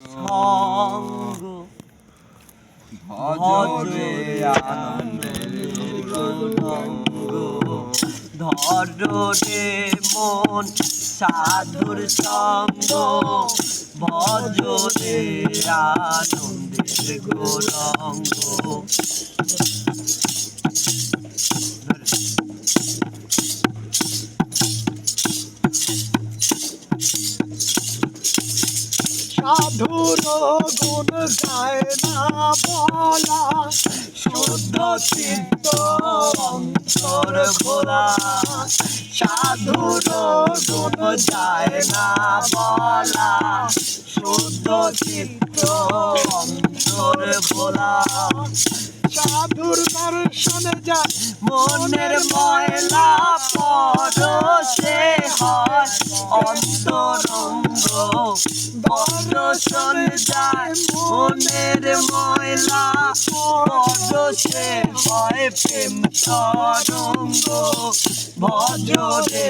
সঙ্গ ভজরে আনন্দের গৌরাঙ্গ ধরে মন সাধুর সঙ্গ ভজরে আনন্দের গৌরাঙ্গ সাধুর গুণ গায় না বলা শুদ্ধ চিত্ত অন্তর খোলা সাধুর গুণ যায় না বলা শুদ্ধ চিত্ত অন্তর খোলা সাধুর দর্শনে যায় মনের ময়লা পরশে হয় অন্তরঙ্গ দর্শন যায় মনের ময়লা পরশে হয় প্রেম তরঙ্গ ভজরে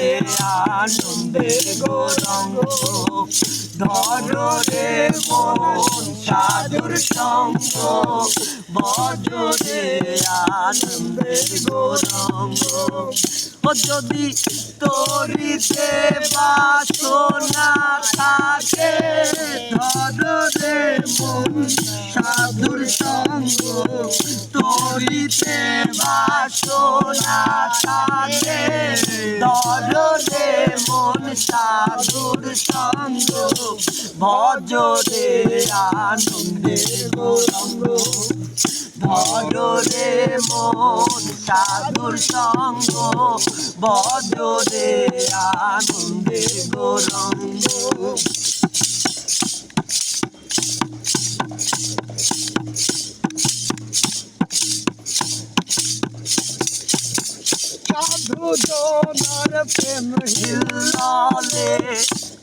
আনন্দের গৌরাঙ্গ ধরে মন সাধুর সঙ্গ ভজরে আনন্দের গৌরাঙ্গ ও যদি তরিতে বাসনা থাকে ধরে মন সাধুর সঙ্গ তরিতে বাসনা থাকে ধরে মন সাধুর সঙ্গ ভজরে আনন্দের গৌরাঙ্গ ধরে মন সাধুর সঙ্গ ভজরে আনন্দের গৌরাঙ্গ সাধু জনার প্রেম হিল্লালে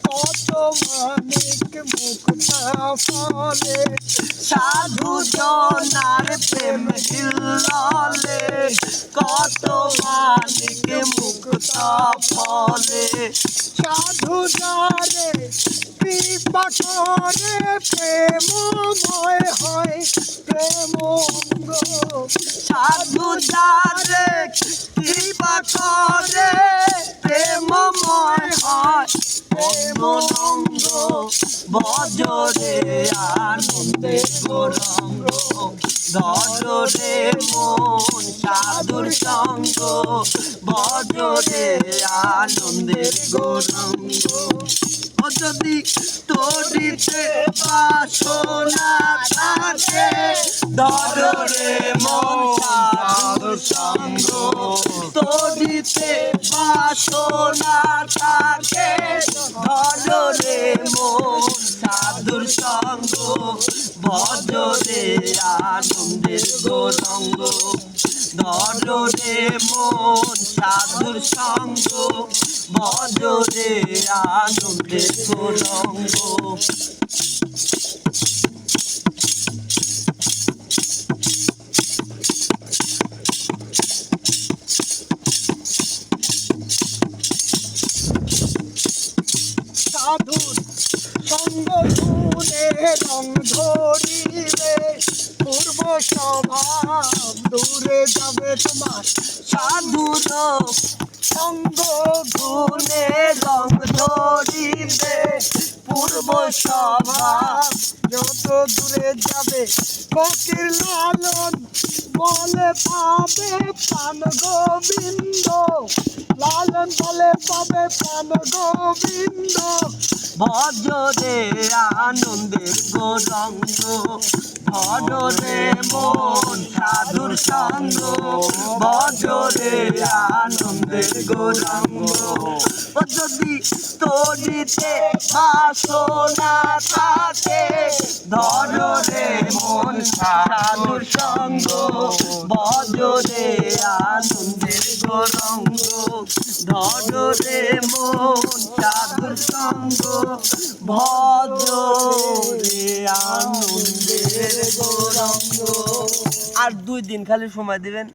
কত মানিক মুক্তা ফলে সাধু জনার প্রেম হিল্লালে কত মানিক মুক্তা ফলে সাধু যারে কৃপা করে প্রেমময় হয় প্রেম অঙ্গ সাধু যারে কৃপা করে প্রেমময় হয় প্রেমনঙ্গ ভজরে আনন্দের গৌরাঙ্গ ধরে মন সাধুর সঙ্গ ভজরে আনন্দের গৌরাঙ্গ ও যদি তরিতে বাসনা থাকে ধরে মন সাধুর সঙ্গ তরিতে বাসনা থাকে ধরে মন সাধুর সঙ্গ ভজরে আনন্দের গৌরাঙ্গ ধরে মন সাধুর সঙ্গ ভজরে আনন্দের গৌরাঙ্গ সাধুর সঙ্গ গুণে রং ধরিবে পূর্ব স্বভাব দূরে যাবে তোমার সাধুর সঙ্গ গুণে রং ধরিবে পূর্ব স্বভাব যত দূরে যাবে ফকির লালন বলে পাবে প্রাণ গোবিন্দ লালন বলে পাবে প্রাণ গোবিন্দ ভজরে আনন্দের গৌরাঙ্গ ভজরে মন সাধুর সঙ্গ ভজরে আনন্দের গৌরাঙ্গ ও যদি তরিতে বাসনা থাকে ধরে মন সাধুর সঙ্গ ভজরে আনন্দের গৌরাঙ্গ ধরে মন সাধুর সঙ্গ ভজরে আনন্দের গৌরাঙ্গ আর 2 দিন খালি সময় দিবেন।